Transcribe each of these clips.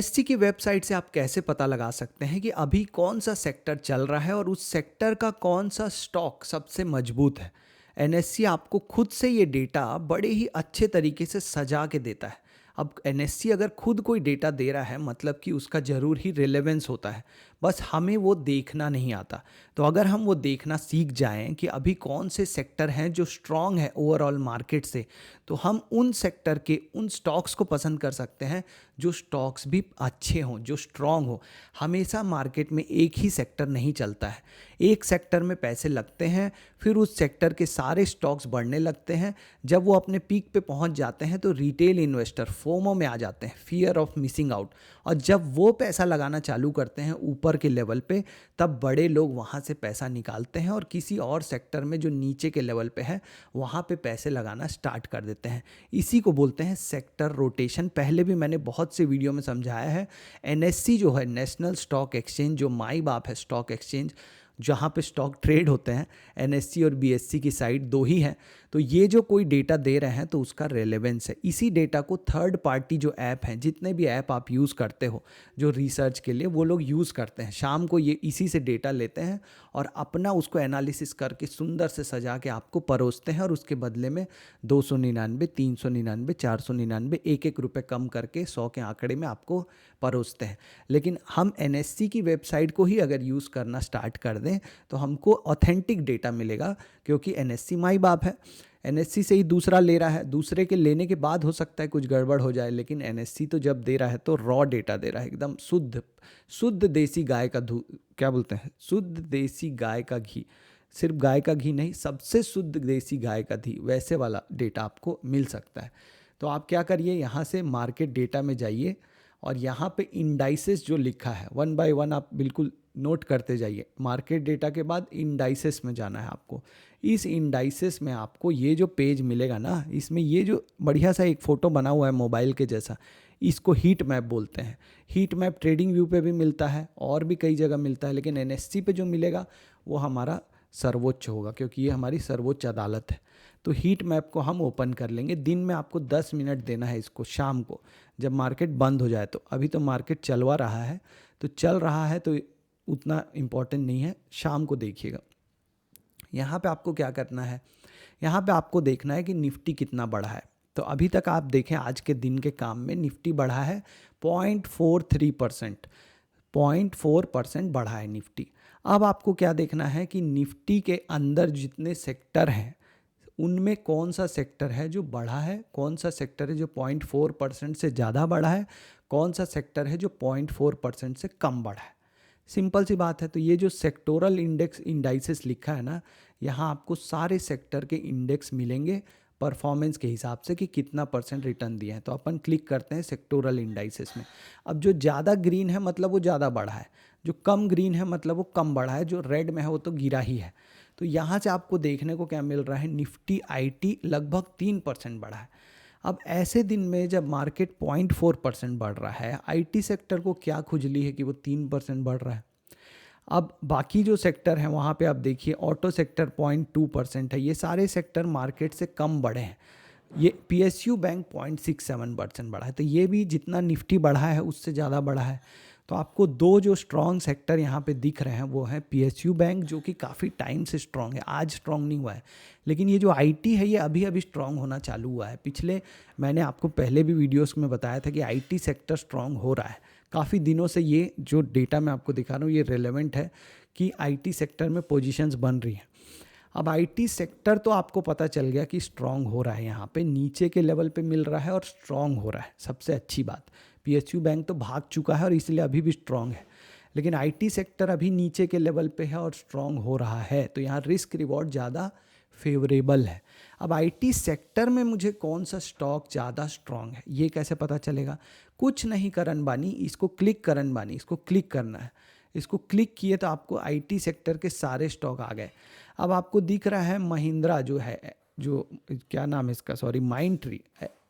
SC की website से आप कैसे पता लगा सकते हैं कि अभी कौन सा सेक्टर चल रहा है और उस सेक्टर का कौन सा स्टॉक सबसे मजबूत है। एनएससी आपको खुद से ये डेटा बड़े ही अच्छे तरीके से सजा के देता है। अब एनएससी अगर खुद कोई डेटा दे रहा है मतलब कि उसका ज़रूर ही रिलेवेंस होता है, बस हमें वो देखना नहीं आता। तो अगर हम वो देखना सीख जाएं कि अभी कौन से सेक्टर हैं जो स्ट्रांग है ओवरऑल मार्केट से, तो हम उन सेक्टर के उन स्टॉक्स को पसंद कर सकते हैं जो स्टॉक्स भी अच्छे हों, जो स्ट्रांग हो। हमेशा मार्केट में एक ही सेक्टर नहीं चलता है। एक सेक्टर में पैसे लगते हैं, फिर उस सेक्टर के सारे स्टॉक्स बढ़ने लगते हैं। जब वो अपने पीक पे पहुंच जाते हैं तो रिटेल इन्वेस्टर फोमो में आ जाते हैं, फियर ऑफ मिसिंग आउट। और जब वो पैसा लगाना चालू करते हैं ऊपर के लेवल पे, तब बड़े लोग वहाँ से पैसा निकालते हैं और किसी और सेक्टर में जो नीचे के लेवल पे है वहाँ पे पैसे लगाना स्टार्ट कर देते हैं। इसी को बोलते हैं सेक्टर रोटेशन। पहले भी मैंने बहुत से वीडियो में समझाया है। एनएससी जो है, नेशनल स्टॉक एक्सचेंज, जो माई बाप है स्टॉक एक्सचेंज जहाँ पे स्टॉक ट्रेड होते हैं, एनएससी और बीएससी की साइट दो ही हैं। तो ये जो कोई डेटा दे रहे हैं तो उसका रेलेवेंस है। इसी डेटा को थर्ड पार्टी जो ऐप हैं, जितने भी ऐप आप यूज़ करते हो जो रिसर्च के लिए, वो लोग यूज़ करते हैं। शाम को ये इसी से डेटा लेते हैं और अपना उसको एनालिसिस करके सुंदर से सजा के आपको परोसते हैं और उसके बदले में 299, 399, 499, एक एक रुपये कम करके 100 के आंकड़े में आपको परोसते हैं। लेकिन हम एनएससी की वेबसाइट को ही अगर यूज़ करना स्टार्ट कर दें तो हमको ऑथेंटिक डेटा मिलेगा, क्योंकि एनएससी माई बाप है। एनएससी से ही दूसरा ले रहा है, दूसरे के लेने के बाद हो सकता है कुछ गड़बड़ हो जाए, लेकिन एनएससी तो जब दे रहा है तो रॉ डेटा दे रहा है, एकदम शुद्ध शुद्ध देसी गाय का क्या बोलते हैं, शुद्ध देसी गाय का घी। सिर्फ गाय का घी नहीं, सबसे शुद्ध देसी गाय का घी, वैसे वाला डेटा आपको मिल सकता है। तो आप क्या करिए, यहाँ से मार्केट डेटा में जाइए और यहाँ पे इंडाइसेस जो लिखा है, वन बाय वन आप बिल्कुल नोट करते जाइए। मार्केट डेटा के बाद इंडाइसेस में जाना है आपको। इस इंडाइसेस में आपको ये जो पेज मिलेगा ना, इसमें ये जो बढ़िया सा एक फ़ोटो बना हुआ है मोबाइल के जैसा, इसको हीट मैप बोलते हैं। हीट मैप ट्रेडिंग व्यू पे भी मिलता है और भी कई जगह मिलता है, लेकिन एनएससी पे जो मिलेगा वो हमारा सर्वोच्च होगा, क्योंकि ये हमारी सर्वोच्च अदालत है। तो हीट मैप को हम ओपन कर लेंगे। दिन में आपको 10 मिनट देना है इसको, शाम को जब मार्केट बंद हो जाए। तो अभी तो मार्केट चलवा रहा है, तो चल रहा है तो उतना इम्पोर्टेंट नहीं है, शाम को देखिएगा। यहाँ पे आपको क्या करना है, यहाँ पे आपको देखना है कि निफ्टी कितना बढ़ा है। तो अभी तक आप देखें आज के दिन के काम में निफ्टी बढ़ा है 0.43%, 0.4% बढ़ा है निफ्टी। अब आपको क्या देखना है कि निफ्टी के अंदर जितने सेक्टर हैं उनमें कौन सा सेक्टर है जो बढ़ा है, कौन सा सेक्टर है जो 0.4% से ज़्यादा बढ़ा है, कौन सा सेक्टर है जो 0.4% से कम बढ़ा है। सिंपल सी बात है। तो ये जो सेक्टोरल इंडेक्स इंडाइसेस लिखा है ना, यहाँ आपको सारे सेक्टर के इंडेक्स मिलेंगे परफॉर्मेंस के हिसाब से कि कितना % रिटर्न दिए हैं। तो अपन क्लिक करते हैं सेक्टोरल इंडाइसेस में। अब जो ज़्यादा ग्रीन है मतलब वो ज़्यादा बढ़ा है, जो कम ग्रीन है मतलब वो कम बढ़ा है, जो रेड में है वो तो गिरा ही है। तो यहाँ से आपको देखने को क्या मिल रहा है, निफ्टी आईटी लगभग 3% बढ़ा है। अब ऐसे दिन में जब मार्केट 0.4% बढ़ रहा है, आईटी सेक्टर को क्या खुजली है कि वो 3% बढ़ रहा है। अब बाकी जो सेक्टर हैं वहाँ पे आप देखिए, ऑटो सेक्टर 0.2% है। ये सारे सेक्टर मार्केट से कम बढ़े हैं। ये पीएसयू बैंक 0.67% बढ़ा है। तो ये भी जितना निफ्टी बढ़ा है उससे ज़्यादा बढ़ा है। तो आपको दो जो स्ट्रॉन्ग सेक्टर यहाँ पे दिख रहे हैं वो है पीएसयू बैंक, जो कि काफ़ी टाइम से स्ट्रॉन्ग है, आज स्ट्रॉन्ग नहीं हुआ है। लेकिन ये जो आईटी है ये अभी अभी स्ट्रॉन्ग होना चालू हुआ है। पिछले मैंने आपको पहले भी वीडियोस में बताया था कि आईटी सेक्टर स्ट्रॉन्ग हो रहा है काफ़ी दिनों से। ये जो डेटा मैं आपको दिखा रहा हूँ ये रेलेवेंट है कि आईटी सेक्टर में पोजीशंस बन रही हैं। अब आईटी सेक्टर तो आपको पता चल गया कि स्ट्रॉन्ग हो रहा है, यहाँ पे नीचे के लेवल पे मिल रहा है और स्ट्रॉन्ग हो रहा है। सबसे अच्छी बात, पीएसयू बैंक तो भाग चुका है और इसलिए अभी भी स्ट्रॉन्ग है, लेकिन आईटी सेक्टर अभी नीचे के लेवल पे है और स्ट्रॉन्ग हो रहा है। तो यहाँ रिस्क रिवॉर्ड ज़्यादा फेवरेबल है। अब आईटी सेक्टर में मुझे कौन सा स्टॉक ज़्यादा स्ट्रॉन्ग है ये कैसे पता चलेगा? कुछ नहीं, करन बानी, इसको क्लिक करन बानी, इसको क्लिक करना है। इसको क्लिक किए तो आपको आईटी सेक्टर के सारे स्टॉक आ गए। अब आपको दिख रहा है महिंद्रा जो है, जो क्या नाम है इसका, सॉरी, माइंडट्री,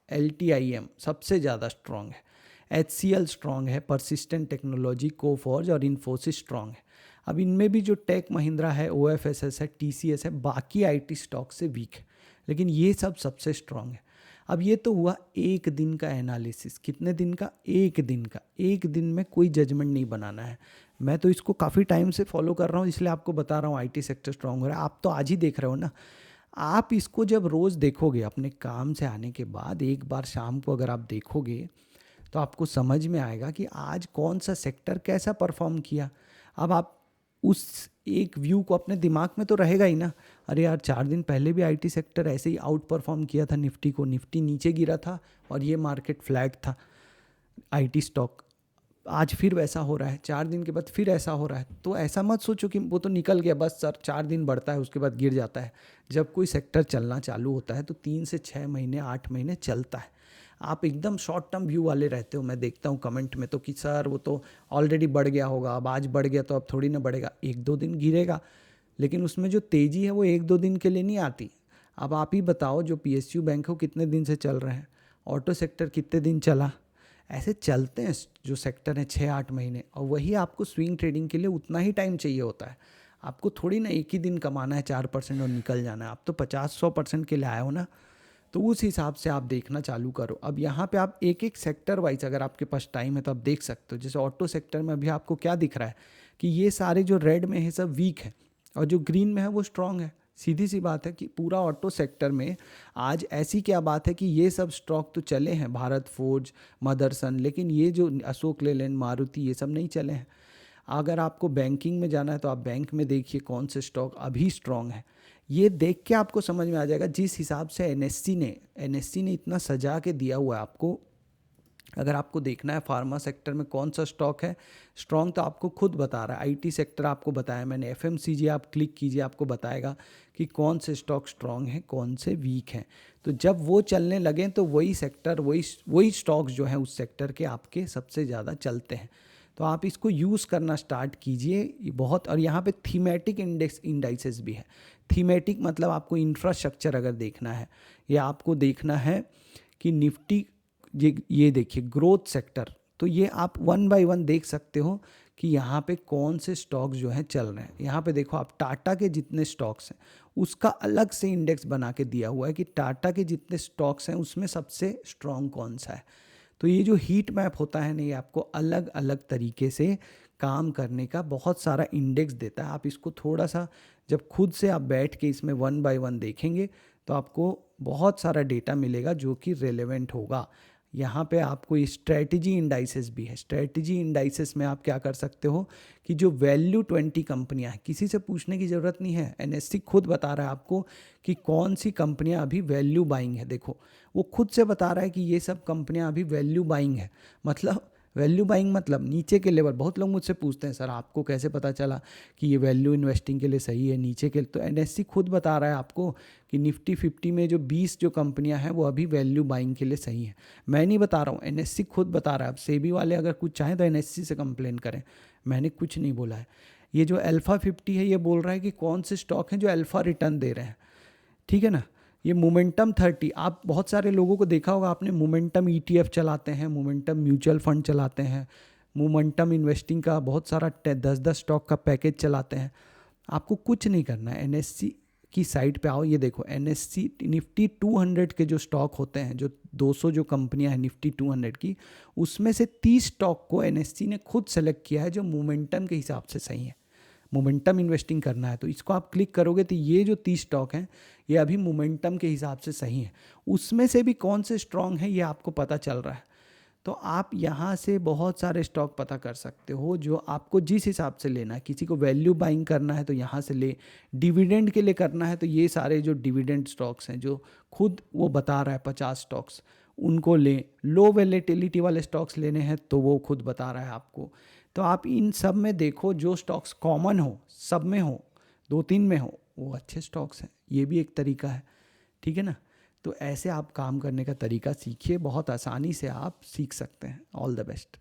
LTIM सबसे ज़्यादा स्ट्रॉन्ग है। HCL स्ट्रॉन्ग है, परसिस्टेंट टेक्नोलॉजी, कोफॉर्ज और इन्फोसिस स्ट्रॉन्ग है। अब इनमें भी जो टेक महिंद्रा है, OFSS है, TCS है, बाकी आईटी स्टॉक से वीक है, लेकिन ये सब सबसे स्ट्रॉन्ग है। अब ये तो हुआ एक दिन का एनालिसिस। कितने दिन का? एक दिन का। एक दिन में कोई जजमेंट नहीं बनाना है। मैं तो इसको काफ़ी टाइम से फॉलो कर रहा हूँ, इसलिए आपको बता रहा हूँ आईटी सेक्टर स्ट्रांग हो रहा है। आप तो आज ही देख रहे हो ना। आप इसको जब रोज़ देखोगे अपने काम से आने के बाद, एक बार शाम को अगर आप देखोगे तो आपको समझ में आएगा कि आज कौन सा सेक्टर कैसा परफॉर्म किया। अब आप उस एक व्यू को अपने दिमाग में तो रहेगा ही ना, अरे यार 4 दिन पहले भी आईटी सेक्टर ऐसे ही आउट परफॉर्म किया था निफ्टी को, निफ्टी नीचे गिरा था और ये मार्केट फ्लैट था आईटी स्टॉक। आज फिर वैसा हो रहा है, 4 दिन के बाद फिर ऐसा हो रहा है। तो ऐसा मत सोचो कि वो तो निकल गया बस सर, 4 दिन बढ़ता है उसके बाद गिर जाता है। जब कोई सेक्टर चलना चालू होता है तो 3 से 6 महीने 8 महीने चलता है। आप एकदम शॉर्ट टर्म व्यू वाले रहते हो। मैं देखता हूँ कमेंट में तो कि सर वो तो ऑलरेडी बढ़ गया होगा, अब आज बढ़ गया तो अब थोड़ी ना बढ़ेगा। 1-2 दिन गिरेगा, लेकिन उसमें जो तेज़ी है वो 1-2 दिन के लिए नहीं आती। अब आप ही बताओ, जो पीएसयू बैंक हो कितने दिन से चल रहे हैं, ऑटो सेक्टर कितने दिन चला, ऐसे चलते हैं जो सेक्टर हैं 6-8 महीने। और वही आपको स्विंग ट्रेडिंग के लिए उतना ही टाइम चाहिए होता है। आपको थोड़ी ना एक ही दिन कमाना है 4% और निकल जाना है। आप तो 50-100% के लिए आए हो ना, तो उस हिसाब से आप देखना चालू करो। अब यहाँ पे आप एक एक सेक्टर वाइज अगर आपके पास टाइम है तो आप देख सकते हो। जैसे ऑटो सेक्टर में अभी आपको क्या दिख रहा है कि ये सारे जो रेड में है सब वीक है और जो ग्रीन में है वो स्ट्रांग है। सीधी सी बात है कि पूरा ऑटो सेक्टर में आज ऐसी क्या बात है कि ये सब स्टॉक तो चले हैं, भारत फोर्ज, मदरसन, लेकिन ये जो अशोक लेलैंड, मारुति, ये सब नहीं चले हैं। अगर आपको बैंकिंग में जाना है तो आप बैंक में देखिए कौन से स्टॉक अभी स्ट्रांग है। ये देख के आपको समझ में आ जाएगा। जिस हिसाब से एनएससी ने इतना सजा के दिया हुआ है आपको। अगर आपको देखना है फार्मा सेक्टर में कौन सा स्टॉक है स्ट्रॉन्ग, तो आपको खुद बता रहा है। आईटी सेक्टर आपको बताया मैंने, एफएमसीजी आप क्लिक कीजिए, आपको बताएगा कि कौन से स्टॉक स्ट्रॉन्ग हैं कौन से वीक हैं। तो जब वो चलने लगें तो वही सेक्टर, वही स्टॉक्स जो हैं उस सेक्टर के आपके सबसे ज़्यादा चलते हैं। तो आप इसको यूज़ करना स्टार्ट कीजिए। ये बहुत, और यहाँ पे थीमेटिक इंडाइसेस भी है। थीमेटिक मतलब आपको इंफ्रास्ट्रक्चर अगर देखना है या आपको देखना है कि निफ्टी, ये देखिए ग्रोथ सेक्टर, तो ये आप 1 बाय 1 देख सकते हो कि यहाँ पे कौन से स्टॉक्स जो हैं चल रहे हैं। यहाँ पे देखो आप टाटा के जितने स्टॉक्स हैं उसका अलग से इंडेक्स बना के दिया हुआ है कि टाटा के जितने स्टॉक्स हैं उसमें सबसे स्ट्रॉन्ग कौन सा है। तो ये जो हीट मैप होता है ना, ये आपको अलग अलग तरीके से काम करने का बहुत सारा इंडेक्स देता है। आप इसको थोड़ा सा जब खुद से आप बैठ के इसमें 1 बाय 1 देखेंगे तो आपको बहुत सारा डेटा मिलेगा जो कि रेलेवेंट होगा। यहाँ पे आपको स्ट्रेटजी इंडाइसेस भी है। स्ट्रेटजी इंडाइसेस में आप क्या कर सकते हो कि जो वैल्यू 20 कंपनियां हैं, किसी से पूछने की ज़रूरत नहीं है, एनएससी खुद बता रहा है आपको कि कौन सी कंपनियां अभी वैल्यू बाइंग है। देखो वो खुद से बता रहा है कि ये सब कंपनियां अभी वैल्यू बाइंग है। मतलब वैल्यू बाइंग मतलब नीचे के लेवल। बहुत लोग मुझसे पूछते हैं सर आपको कैसे पता चला कि ये वैल्यू इन्वेस्टिंग के लिए सही है नीचे के, तो एनएससी खुद बता रहा है आपको कि निफ्टी 50 में जो 20 जो कंपनियां हैं वो अभी वैल्यू बाइंग के लिए सही है। मैं नहीं बता रहा हूँ, एनएससी खुद बता रहा है। अब सेबी वाले अगर कुछ चाहें तो एनएससी से कंप्लेन करें, मैंने कुछ नहीं बोला है। ये जो अल्फा 50 है ये बोल रहा है कि कौन से स्टॉक हैं जो अल्फा रिटर्न दे रहे हैं, ठीक है ना। ये मोमेंटम 30, आप बहुत सारे लोगों को देखा होगा आपने, मोमेंटम ईटीएफ चलाते हैं, मोमेंटम म्यूचुअल फंड चलाते हैं, मोमेंटम इन्वेस्टिंग का बहुत सारा 10-10 स्टॉक का पैकेज चलाते हैं। आपको कुछ नहीं करना है, एनएससी की साइट पे आओ। ये देखो एनएससी निफ्टी 200 के जो स्टॉक होते हैं, जो 200 जो कंपनियां हैं निफ्टी 200 की, उसमें से 30 स्टॉक को एनएससी ने खुद सेलेक्ट किया है जो मोमेंटम के हिसाब से सही है। मोमेंटम इन्वेस्टिंग करना है तो इसको आप क्लिक करोगे तो ये जो 30 स्टॉक हैं ये अभी मोमेंटम के हिसाब से सही है। उसमें से भी कौन से स्ट्रॉन्ग है ये आपको पता चल रहा है। तो आप यहाँ से बहुत सारे स्टॉक पता कर सकते हो जो आपको जिस हिसाब से लेना है। किसी को वैल्यू बाइंग करना है तो यहाँ से ले, डिविडेंड के लिए करना है तो ये सारे जो डिविडेंड स्टॉक्स हैं जो खुद वो बता रहा है 50 स्टॉक्स, उनको लें। लो वैलेटिलिटी वाले स्टॉक्स लेने हैं तो वो खुद बता रहा है आपको। तो आप इन सब में देखो जो स्टॉक्स कॉमन हो, सब में हो, 2-3 में हो, वो अच्छे स्टॉक्स हैं। ये भी एक तरीका है, ठीक है ना। तो ऐसे आप काम करने का तरीका सीखिए, बहुत आसानी से आप सीख सकते हैं। All the best.